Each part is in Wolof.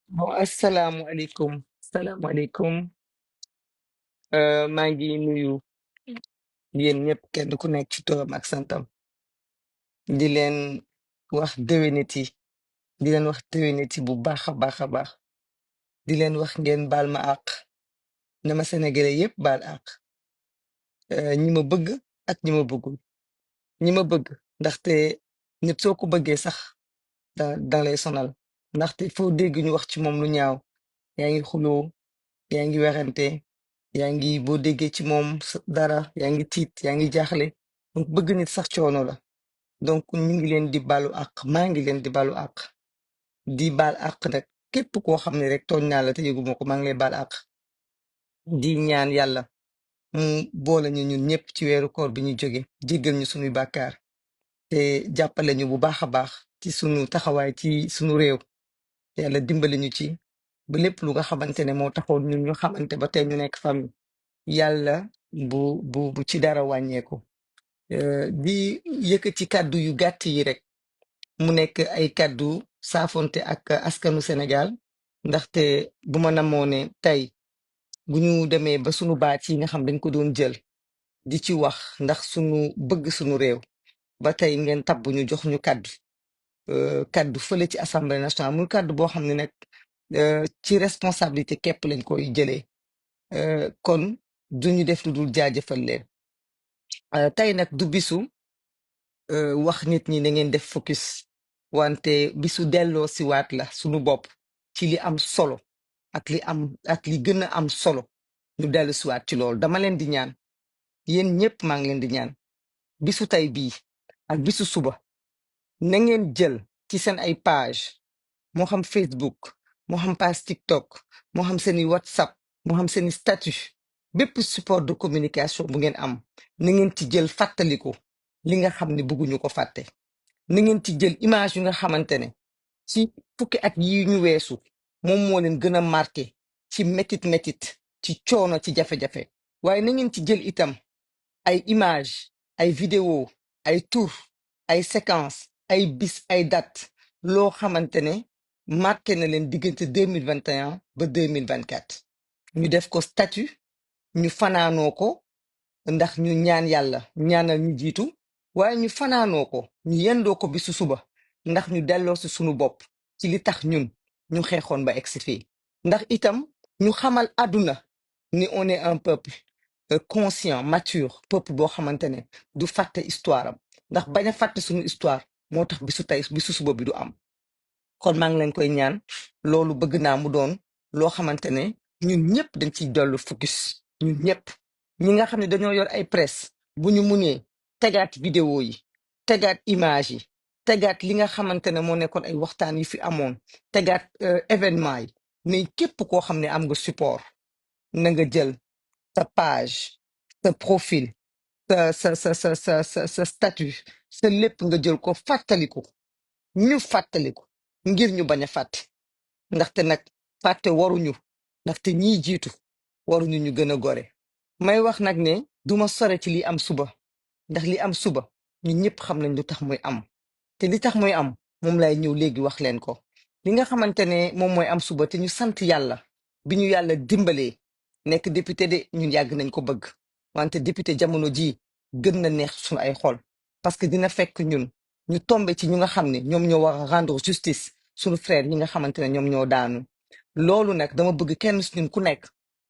bon asalaamualeykum salaamaaleykum maa ngi nuyu yéen ñëpp kenn ku nekk ci turam ak santam di leen wax déwéniti di leen wax déwéniti bu baax a baax a baax di leen wax ngeen baal ma àq na ma sénégalais yëpp baal àq ñi ma bëgg ak ñi ma bëggul ñi ma bëgg ndaxte nit soo ko bëggee sax da lay sonal ndaxte foo dégg ñu wax ci moom lu ñaaw yaa ngi xuloo yaa ngi werante yaa ngi boo déggee ci moom dara yaa ngi tiit yaa ngi jaaxle donc bëgg nit sax coono la donc ñu ngi leen di balu àq maa ngi leen di balu àq di baal àq nag képp koo xam ne rek tooñ naa la te yëguma ko maa ngi lay baal àq di ñaan yàlla mu boole ñu ñun ñëpp ci weeru koor bi ñu jóge jéggal ñu suñuy bàkkaar te jàppale ñu bu baax a baax ci sunu taxawaay ci sunu réew yàlla dimbali ñu ci ba lépp lu nga xamante ne moo taxoon ñun ñu xamante ba tey ñu nekk famille yàlla bu ci dara wàññeeku di yëkkati kàddu yu gàtt yi rek mu nekk ay kàddu saafonte ak askanu Sénégal ndaxte bu ma namoo ne tey bu ñu demee ba sunu baat yi nga xam dañ ko doon jël di ci wax ndax sunu bëgg sunu réew ba tey ngeen tabbu ñu jox ñu kàddu kàddu fële ci assemblée nationale muy kàddu boo xam ne nag ci responsabilité képp lañ koy jëlee kon duñu def lu dul jaajëfal leen tey nag du bisu wax nit ñi na ngeen def focus wante bisu delloo si waat la sunu bopp ci li am solo ak li gën a am solo ñu dellu si waat ci loolu dama leen di ñaan yéen ñëpp maa ngi leen di ñaan bisu tey bii ak bisu suba na ngeen jël ci seen ay page moo xam Facebook moo xam page TikTok moo xam seeni WhatsApp moo xam seeni statut bépp support de communication bu ngeen am na ngeen ci jël fàttaliku li nga xam ne bëgguñu ko fàtte na ngeen ci jël image yu nga xamante ne ci fukki at yi ñu weesu moom moo leen gën a marqué ci métit ci coono ci jafe-jafe waaye na ngeen ci jël itam ay image ay vidéo ay tour ay séquence ay bis ay date loo xamante ne marqué na leen diggante 2021 ba 2024 ñu def ko statut ñu fanaanoo ko ndax ñu ñaan yàlla ñaanal ñu jiitu waaye ñu fanaanoo ko ñu yendoo ko bisu suba ndax ñu delloo si sunu bopp ci li tax ñun ñu xeexoon ba egsi fii ndax itam ñu xamal àdduna ni on est un peuple conscient mature peuple boo xamante ne du fàtte histoire am ndax bañ a fàtte sunu histoire moo tax bisu tey bisu suba bi du am kon maa ngi leen koy ñaan loolu bëgg naa mu doon loo xamante ne ñun ñëpp dañ ciy dollu focus ñun ñëpp ñi nga xam ne dañoo yor ay presse bu ñu munee tegaat vidéo yi tegaat image yi tegaat li nga xamante ne moo nekkoon ay waxtaan yi fi amoon tegaat événement yi mais képp koo xam ne am nga support na nga jël sa page sa profil sa statut sa lépp nga jël ko fàttaliku ñu fàttaliku ngir ñu bañ a fàtte ndaxte nag fàtte waruñu ndaxte ñiy jiitu waruñu ñu gën a gore may wax nag ne duma sore ci li am suba ndax li am suba ñun ñëpp xam nañ lu tax muy am te li tax muy am moom lay ñëw léegi wax leen ko li nga xamante ne moom mooy am suba te ñu sant yàlla bi ñu yàlla dimbalee nekk député de ñun yàgg nañ ko bëgg wante député jamono ji gën na neex suñu ay xol parce que dina fekk ñun ñu tombe ci ñu nga xam ne ñoom ñoo war a rendre justice suñu frère yi nga xamante ne ñoom ñoo daanu loolu nag dama bëgg kenn su ñun ku nekk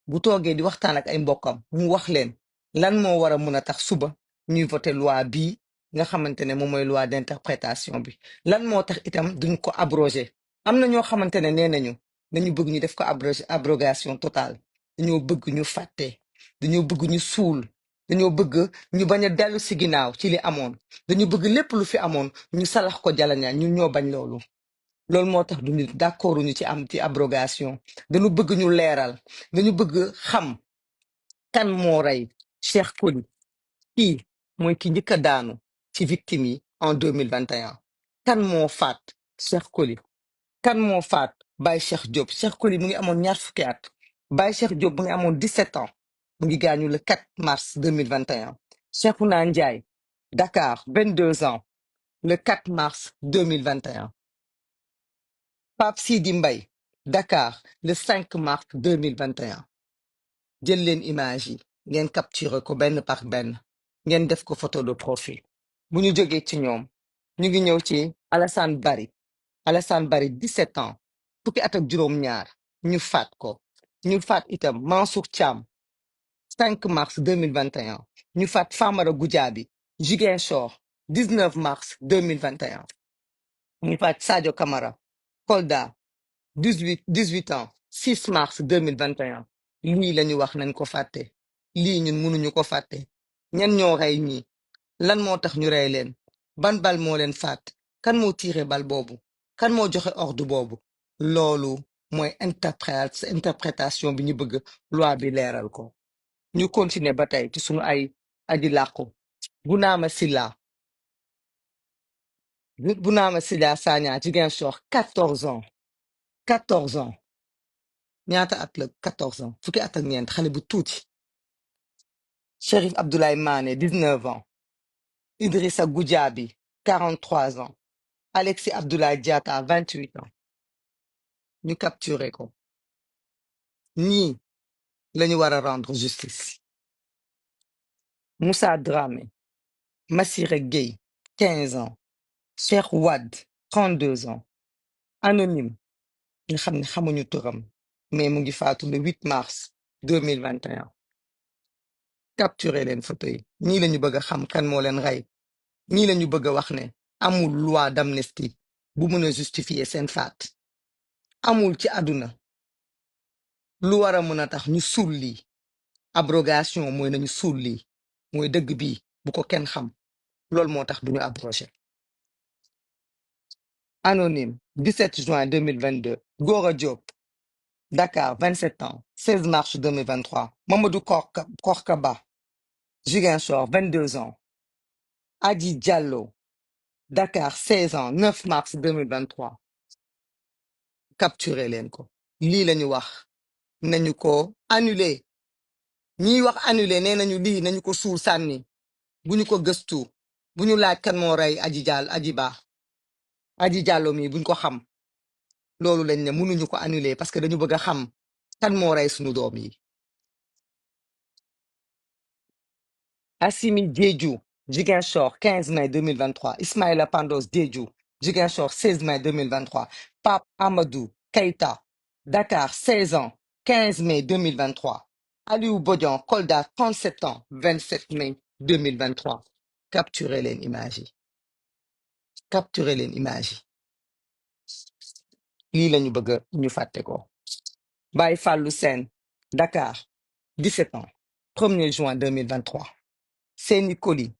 bu toogee di waxtaan ak ay mbokkam mu wax leen lan moo war a mun a tax suba ñuy voté loi bii nga xamante ne moom mooy loi d'interprétation bi lan moo tax itam duñ ko abrogé am na ñoo xamante ne nee nañu dañu bëgg ñu def ko abrogation totale dañoo bëgg ñu fàtte dañoo bëgg ñu suul dañoo bëgg ñu bañ a dellu si ginnaaw ci li amoon dañu bëgg lépp lu fi amoon ñu salax ko jalañaan ñun ñoo bañ loolu loolu moo tax du nit d'accordu ñu ci am ci abrogation dañu bëgg ñu leeral dañu bëgg xam kan moo rey Cheikh Coly kii mooy ki njëkk a daanu ci victime yi en 2021 kan moo faat Cheikh Coly kan moo faat Baye Cheikh Diop Cheikh Coly mu ngi amoon ñaar fukki at Baye Cheikh Diop mu ngi amoon 17 ans mu ngi gaañu le 4 mars 2021 Cheikhouna Ndiaye Dakar 22 ans le 4 mars 2021 Pape Sidi Mbaye Dakar le 5 mars 2021 jël leen image yi ngeen capturer ko benn par benn ngeen def ko photo de profil bu ñu jógee ci ñoom ñu ngi ñëw ci Alassane Bari 17 ans fukki at ak juróom-ñaar ñu faat ko ñu faat itam Mansour Thiam 5 mars 2021 ñu faat Famara Goudiaby Ziguinchor 19 mars 2021 ñu faat Sadio Camara Kolda 18 ans 6 mars 2021 lii la ñu wax nañ ko fàtte lii ñun mënuñu ko fàtte ñan ñoo rey ñi lan moo tax ñu rey leen ban bal moo leen faat kan moo tiire bal boobu kan moo joxe ordre boobu loolu mooy interprétation bi ñu bëgg loi bi leeral ko ñu continuer ba tey ci sunu ay aji làqu Bounama Silla Sagna Ziguinchor 14 ans 14 ans ñaata at la 14 ans fukki at ak ñeent xale bu tuuti Cherif Abdoulaye Mané 19 ans Idrissa Goudiaby 43 ans Alexis Abdoulaye Diatta 28 ans ñu capturé ko ñii lañu war a rendre justice Moussa Dramé Massiré Gueye 15 ans Cheikh Wade 32 ans anonyme nga xam ne xamuñu turam mais mu ngi faatu le 8 mars 2021 capturé leen photo yi ñii lañu bëgg a xam kan moo leen rey ñii lañu bëgg a wax ne amul loi d'amnistie bu mën a justifier seen faat amul ci àdduna lu war a mën a tax ñu suul lii abrogation mooy nañu suul lii mooy dëgg bii bu ko kenn xam loolu moo tax duñu abrogé anonyme 17 juin 2022 Gora Diop Dakar 27 ans 16 mars 2023 Mamadou Korkaba Ziguinchor 22 ans Adi Diallo Dakar 16 ans 9 mars 2023 capturé leen ko lii lañu wax nañu ko annulé ñiy wax annulé nee nañu lii nañu ko suul sànni bu ñu ko gëstu bu ñu laaj kan moo rey Aji Diallo mi buñ ko xam loolu lañ ne mënuñu ko annulé parce que dañu bëgg a xam kan moo rey sunu doom yi Assimi Diédhiou Ziguinchor 15 mai 2023 Ismaïla Pandos Diédhiou Ziguinchor 16 mai 2023 Pape Amadou Keïta Dakar 16 ans 15 mai 2023 Aliou Bodian Kolda 37 ans 27 mai 2023 capturé leen image yi capturé leen image yi lii lañu bëgg ñu fàtte ko Baye Fallou Sène Dakar 17 ans 1er juin 2023 Seni Koli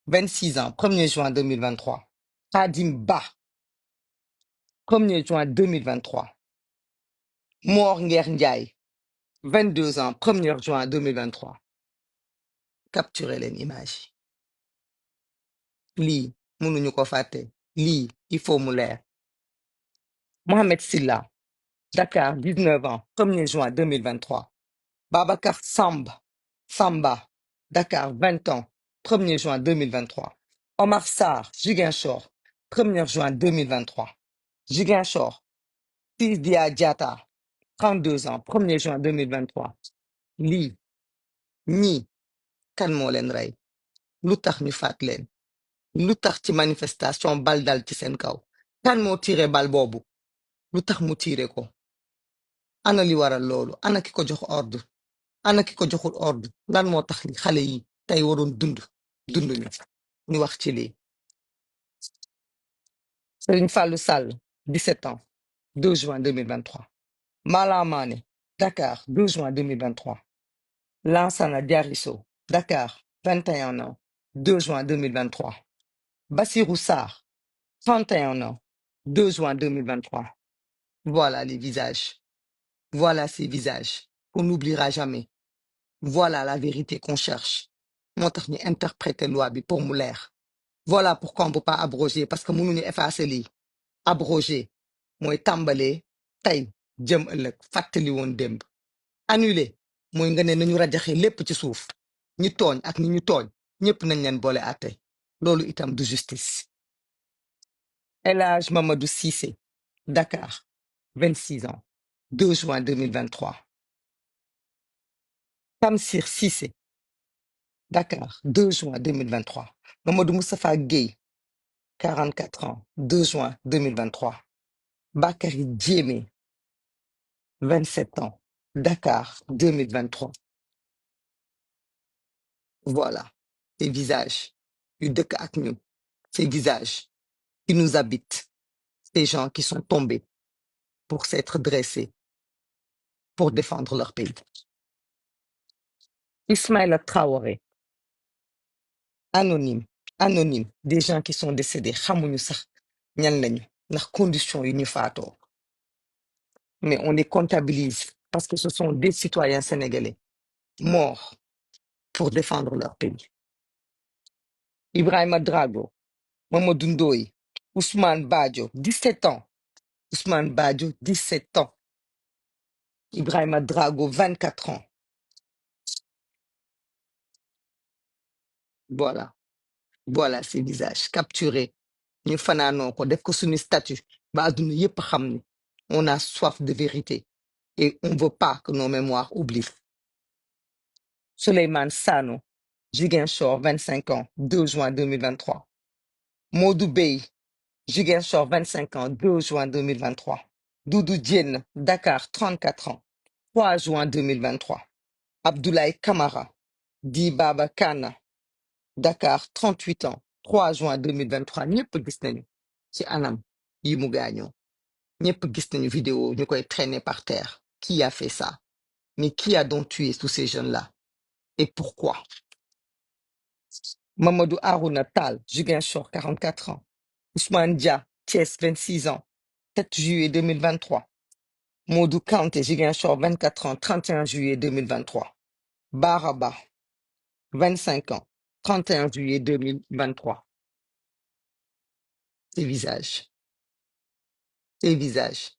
26 ans 1er juin 2023 Khadim Ba 1er juin 2023 Mor Nguer Ndiaye 22 ans 1er juin 2023 capturé leen image yi lii mënuñu ko fàtte lii il faut mu leer Mohamed Silla Dakar 19 ans 1er juin 2023 Babacar Samba Dakar 20 ans 1er juin 2023 Omar Sarr Ziguinchor 1er juin 2023 Ziguinchor Sidia Diatta 32 ans 1er juin 2023 lii ñii kan moo leen rey lu tax ñu faat leen lu tax ci manifestation bal dal ci seen kaw kan moo tiire bal boobu lu tax mu tiire ko ana li waral loolu ana ki ko jox ordre ana ki ko joxul ordre lan moo tax li xale yi tey waroon dund ñu wax ci lii Serigne Fallou Sall 17 ans 2 juin 2023 Malam Mané Dakar 2 juin 2023 Lansana Diarisso Dakar 21 ans 2 juin 2023 Bassirou Sarr 31 ans 2 juin 2023 voilà les visages voilà ces visages qu'on n'oubliera jamais voilà la vérité qu'on cherche moo tax ñu interpréter loi bi pour mu leer voilà pourquoi on peut pas abroger parce que mënuñu effacer lii abroger mooy tàmbalee tey jëm ëllëg fàttali woon démb annuler mooy nga ne nañu rajaxe lépp ci suuf ñi tooñ ak ñi ñu tooñ ñëpp nañ leen boole àtte loolu itam du justice El Hadj Mamadou Cissé Dakar 26 ans 2 juin 2023. Tamsir Cissé, Dakar, 2 juin 2023. Mamadou Moustapha Gueye, 44 ans, 2 juin 2023. Bakary Djemé, 27 ans, Dakar, 2023. Voilà, ces visages, yu dëkk ak ñun, ces visages qui nous habitent, ces gens qui sont tombés pour s'être dressés, pour défendre leur pays. Ismaïla Traoré, anonyme, anonyme, des gens qui sont décédés, xamuñu sax ñan lañu, ndax conditions yu ñu faatoo. Mais on les comptabilise parce que ce sont des citoyens sénégalais morts pour défendre leur pays. Ibrahima Drago, Mamadou Ndoye, Ousmane Badio, 17 ans. Ousmane Badio, 17 ans. Ibrahima Drago, 24 ans. Voilà, voilà ces visages capturés. Ñu fanaanoo ko def ko suñu statut ba àdduna yépp xam ni on a soif de vérité et on veut pas que nos mémoires oublient. Souleymane Sano, Ziguinchor, 25 ans, 2 juin 2023. Modou Bey, Ziguinchor, 25 ans, 2 juin 2023. Doudou Diène, Dakar, 34 ans, 3 juin 2023. Abdoulaye Kamara, Di Baba Kana, Dakar, 38 ans, 3 juin 2023. ñëpp gis nañu ci anam yi mu gaañoo. ñëpp gis nañu vidéo ñu koy traîner par terre. Qui a fait ça? Mais qui a donc tué tous ces jeunes-là? Et pourquoi? Mamadou Harouna Tal, Ziguinchor, 44 ans. Ousmane Dia, Thiès, 26 ans, 7 juillet 2023. Modou Kanté, Ziguinchor, 24 ans, 31 juillet 2023. Baraba, 25 ans, 31 juillet 2023. Ces visages, ces visages.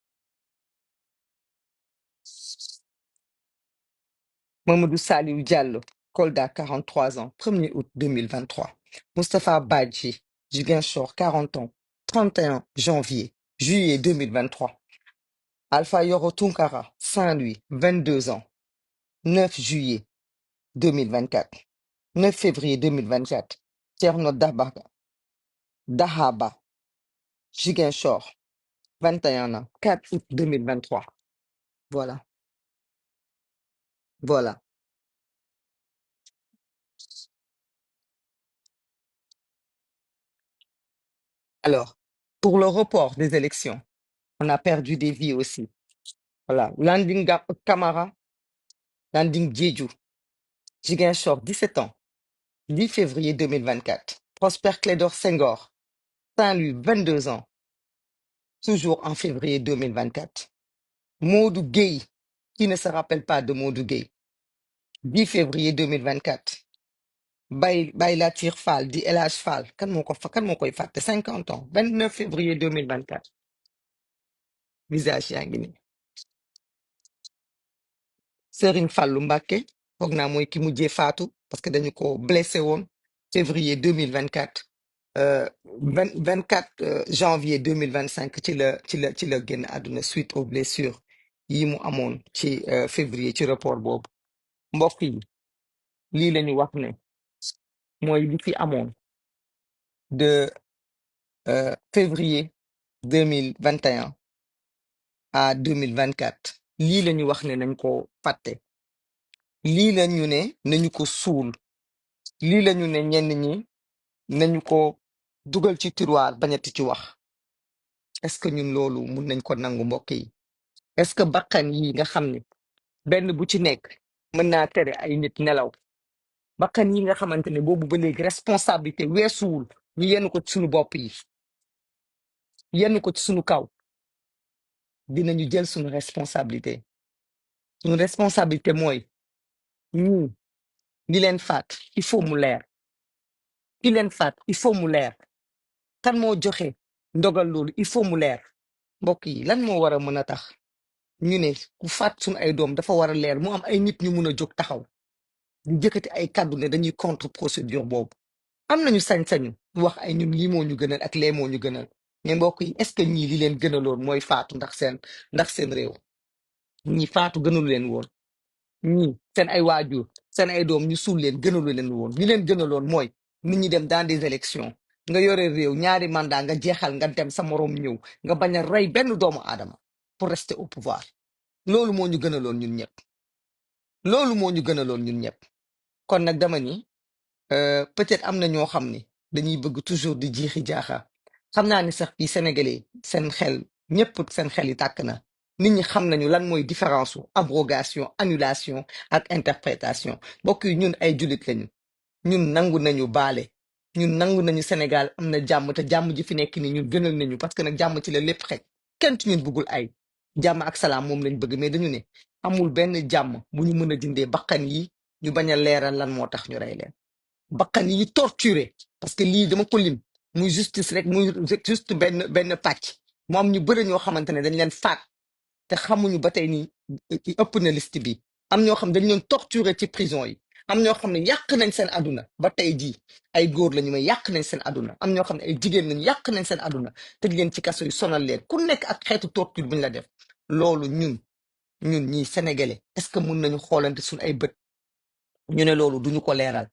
Mamadou Saliou Diallo, Kolda, 43 ans, 1er août 2023. Mustapha Badji, Ziguinchor, 40 ans, 31 juillet 2023. Alpha Yoro Tunkara, Saint-Louis, 22 ans, 9 juillet 2024. 9 février 2024. Tierno Dahaba, Ziguinchor, 21 ans, 4 août 2023. Voilà, voilà. Alors, pour le report des élections, on a perdu des vies aussi. Voilà. Kamara, Landing Djedju, Ziguinchor, 17 ans, 10 février 2024. Prosper Clédor Senghor, Saint-Louis, 22 ans, toujours en février 2024. Maudou Gueye, qui ne se rappelle pas de Maudou Gueye, 10 février 2024. Baylatir Fall, di El Hadj Fall, kan moo koy fàtte 50 ans, 29 février 2024. Visage yaa ngi nii. Serigne Fallou Mbacké, foog naa mooy ki mujjee faatu parce que dañu ko blessé woon février 2024. 24 janvier 2025 ci la génn àdduna suite aux blessures yi mu amoon ci février ci report boobu. Mbokk yi lii la ñu wax ne mooy li fi amoon de février 2021 à 2024. lii la ñu wax ne nañ ko fàtte. lii la ñu ne nañu ko suul. lii la ñu ne ñenn ñi nañu ko dugal ci tiroir bañati ci wax. est-ce que ñun loolu mun nañ ko nangu mbokk yi? est-ce que bakkan yi nga xam ne benn bu ci nekk mën naa tere ay nit nelaw, bakkan yi nga xamante ne boobu ba léegi responsabilité weesuwul ñu yenn ko ci suñu bopp yi, yenn ko ci suñu kaw, dinañu jël suñu responsabilité. Suñu responsabilité mooy ñii di leen faat il faut mu leer. ki leen faat il faut mu leer. kan moo joxe ndogal loolu il faut mu leer. mbokk yi lan moo war a mën a tax ñu ne ku faat suñu ay doom dafa war a leer mu am ay nit ñu mun a jóg taxaw di jëkkati ay kàddu ne dañuy contre procédure boobu. am nañu sañ-sañu wax ay ñun lii moo ñu gënal ak lee moo ñu gënal mais mbokk yi est-ce que ñii li leen gënaloon mooy faatu ndax seen réew. ñi faatu gënalu leen woon ñi seen ay waajur seen ay doom ñu suul leen gënalu leen woon li leen gënaloon mooy nit ñi dem dans des élections nga yore réew ñaari mandat nga jeexal nga dem sa moroom ñëw nga bañ a rey benn doomu aadama pour rester au pouvoir loolu moo ñu gënaloon ñun ñëpp loolu moo ñu gënaloon ñun ñëpp kon nag dama ni peut-être am na ñoo xam ne dañuy bëgg toujours di jiixi jaaxa xam naa ni sax fii sénégalais seen xel ñëpp seen xel yi tàkk na nit ñi xam nañu lan mooy différence su abrogation annulation ak interprétation mbokk yi ñun ay jullit lañu ñun nangu nañu baale ñun nangu nañu Sénégal am na jàmm te jàmm ji fi nekk ni ñun gënal nañu parce que nag jàmm ci la lépp xej kenn ci ñun bëggul ay jàmm ak salaam moom lañ bëgg mais dañu ne amul benn jàmm bu ñu mën a dindee bakkan yi ñu bañ a leeral lan moo tax ñu rey leen bakkan yi torturé parce que lii dama ko lim muy justice rek muy juste benn pàcc mu am ñu bëri ñoo xamante ne dañ leen faat te xamuñu ba tey ni ëpp na liste bi am ñoo xam dañ leen torturé ci prison yi am ñoo xam ne yàq nañ seen aduna ba tey jii ay góor lañu may yàq nañ seen aduna am ñoo xam ne ay jigéen lañu yàq nañ seen aduna tëj leen ci kaso yi sonal leen ku nekk ak xeetu torture buñ la def loolu ñun ñii sénégalais est-ce que mun nañu xoolante suñ ay bët ñu ne loolu duñu ko leeral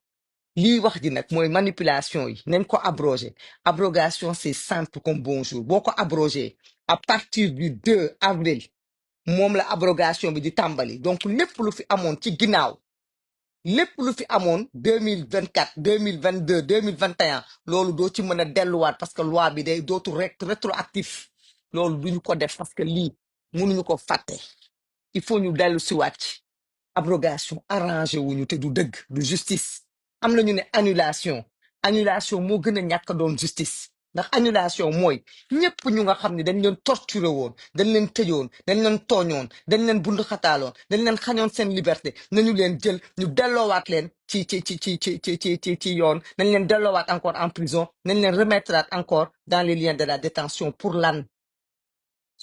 lii wax ji nag mooy manipulation yi nañ ko abrogé abrogation c'est simple comme bonjour boo ko abrogé à partir du 2 avril moom la abrogation bi di tàmbali donc lépp lu fi amoon ci ginnaaw lépp lu fi amoon 2024 2022 2021 loolu doo ci mën a delluwaat parce que loi bi day dootu rek rétroactif loolu duñu ko def parce que lii mënuñu ko fàtte il faut ñu dellu si wàcc abrogation arrangé wuñu te du dëgg du justice am na ñu ne annulation moo gën a ñàkk doon justice ndax annulation mooy ñëpp ñu nga xam ne dañ leen torturé woon dañ leen tëjoon dañ leen tooñoon dañ leen bunduxataaloon dañ leen xañoon seen liberté nañu leen jël ñu delloowaat leen ci yoon nañ leen delloowaat encore en prison nañ leen remettre encore dans les liens de la détention pour lan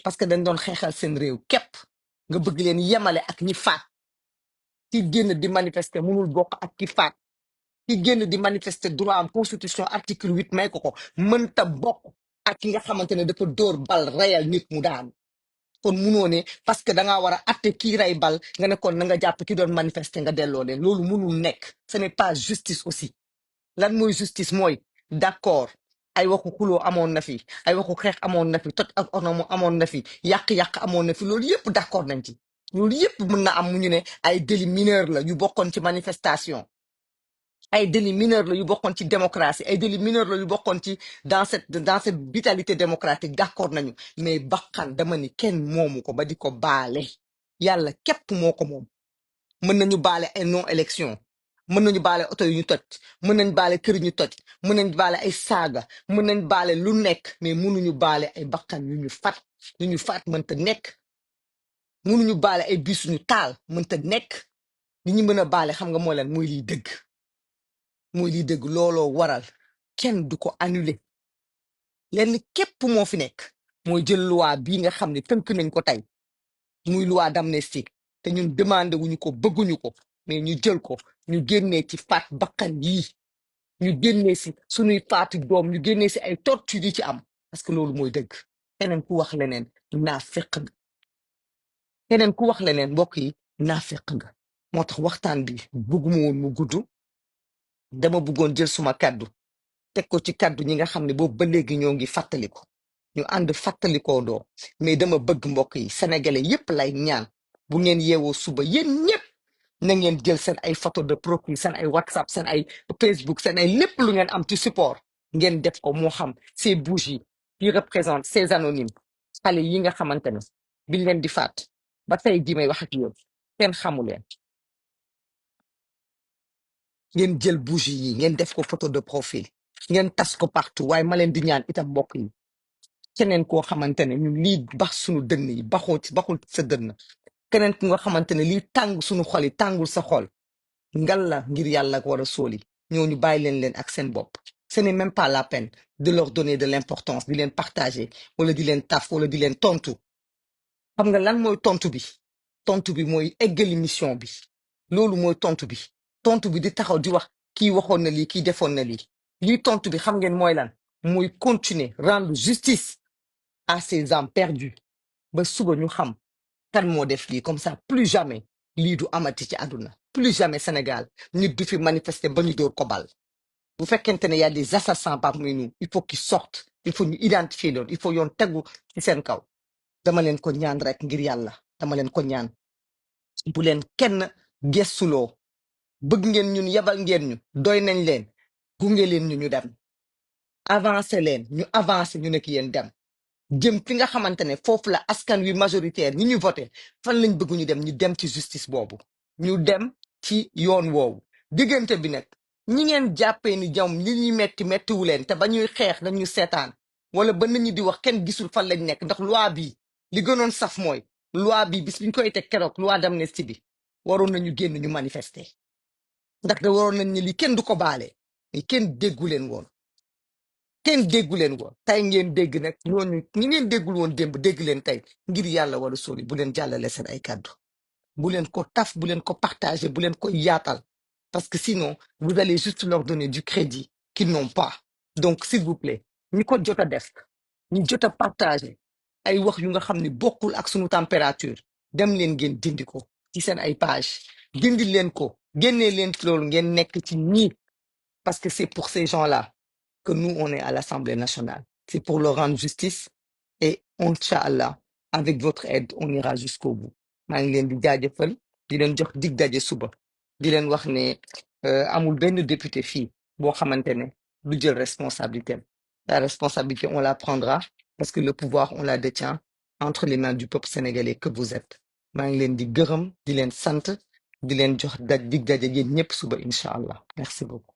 parce que dañ doon xeexal seen réew képp nga bëgg leen yemale ak ñi faat ki génn di manifester mënul bokk ak ki faat ki génn di manifester droit am constitution article 8 may ko mënta bokk ak ki nga xamante ne dafa dóor bal reyal nit mu daan kon munoo ne parce que dangaa war a atte kii rey bal nga ne kon na nga jàpp ki doon manifester nga delloo leen loolu munul nekk ce n'est pas justice aussi lan mooy justice mooy d'accord ay waxu xuloo amoon na fi ay waxu xeex amoon na fi toj ak onomo amoon na fi yàq-yàq amoon na fi loolu yëpp d'accord nañ ci loolu yëpp mën na am mu ñu ne ay délit mineur la yu bokkoon ci manifestation ay délit mineur la yu bokkoon ci démocratie ay délit mineur la yu bokkoon ci dans cette vitalité démocratique d'accord nañu mais bakkan dama ni kenn moomu ko ba di ko baale yàlla képp moo ko moom mën nañu baale ay non élection mën nañu baale oto yu ñu toj mën nañ baale kër yu ñu toj mën nañ baale ay saaga mën nañ baale lu nekk mais mënuñu baale ay bakkan yu ñu faat mënta nekk mënuñu baale ay bis yu ñu taal mënta nekk li ñu mën a baale xam nga mooy lan mooy liy dëgg looloo waral kenn du ko annulé lenn képp moo fi nekk mooy jël loi bii nga xam ne tënk nañ ko tey muy loi d'amnistie te ñun demandé wuñu ko bëgguñu ko mais ñu jël ko ñu génnee ci faat bakkan yii ñu génnee si suñuy faati doom ñu génnee si ay torture yi ci am parce que loolu mooy dëgg keneen ku wax leneen naa fekk nga keneen ku wax leneen mbokk yi naa fekk nga moo tax waxtaan bi bëgguma woon mu gudd dama bëggoon jël suma kàddu teg ko ci kàddu ñi nga xam ne boobu ba léegi ñoo ngi fàttaliku ñu ànd fàttalikoo doo mais dama bëgg mbokk yi sénégalais yépp lay ñaan bu ngeen yeewoo suba yéen ñëpp na ngeen jël seen ay photo de profil seen ay whatsapp seen ay facebook seen ay lépp lu ngeen am ci support ngeen def ko moo xam ces bougies qui représentent ces anonymes xale yi nga xamante ne biñ leen di faat ba tey jii may wax ak yéen kenn xamu leen ngeen jël bougie yi ngeen def ko photo de profil ngeen tas ko partout waaye ma leen di ñaan itam mbokk yi keneen koo xamante ne ñun lii bax suñu dënn yi baxul sa dënn keneen ku nga xamante ne lii tàng suñu xol yi tàngul sa xol ngal la ngir yàlla war a sóoli ñooñu bàyyi leen ak seen bopp ce n'est même pas la peine de leur donner de l'importance di leen partager wala di leen taf wala di leen tontu xam nga lan mooy tontu bi mooy eggali mission bi loolu mooy tontu bi di taxaw di wax kii waxoon na lii kii defoon na lii tontu bi xam ngeen mooy lan mooy continuer rendre justice à ces âmes perdues ba suba ñu xam kan moo def lii comme ça plus jamais lii du amati ci àdduna plus jamais Sénégal nit du fi manifester ba ñu dóor ko bal bu fekkente ne y a des assassins parmi nous il faut qu'ils sortent il faut ñu identifier leen il faut yoon tegu ci seen kaw dama leen ko ñaan rek ngir yàlla dama leen ko ñaan bu leen kenn gessuloo bëgg ngeen ñun yabal ngeen ñu doy nañ leen gunge leen ñu dem avancer leen ñu avancer ñu nekk yéen dem jëm fi nga xamante ne foofu la askan wi majoritaire ñi ñu voté fan lañ bëgg ñu dem ci justice boobu ñu dem ci yoon woowu diggante bi nag ñi ngeen jàppee ni jawm li ñuy mettiwu leen te ba ñuy xeex dañu seetaan wala ba nit ñi di wax kenn gisul fan lañ nekk ndax loi bi li gënoon saf mooy loi bi bis biñ koy teg keroog loi d'amnistie bi waroon nañu génn ñu manifester ndax da waroon nañ ni li kenn du ko baale ni kenn déggu leen woon kenn déggu leen woon tey ngeen dégg nag ñooñu ñi ngeen déggul woon démb dégg leen tey ngir yàlla wala sóoli bu leen jàllale seen ay kàddu bu leen ko taf bu leen ko partager bu leen ko yaatal parce que sinon vous allez juste leur donner du crédit qu'ils n'ont pas donc s'il vous plaît ñi ko jot a def ñi jot a partager ay wax yu nga xam ne bokkul ak sunu température dem leen ngeen dindi ko ci seen ay page dindi leen ko génnee leen ci loolu ngeen nekk ci ñii parce que c'est pour ces gens-là que nous, on est à l'Assemblée nationale. C'est pour leur rendre justice et Inch'Allah, avec votre aide, on ira jusqu'au bout. maa ngi leen di jaajëfal di leen jox dig daje suba di leen wax ne amul benn député fii boo xamante ne du jël responsabilité am. La responsabilité, on la prendra parce que le pouvoir, on la détient entre les mains du peuple sénégalais que vous êtes. maa ngi leen di gërëm di leen sant di leen jox dig daje yéen ñëpp suba incha allah merci beaucoup.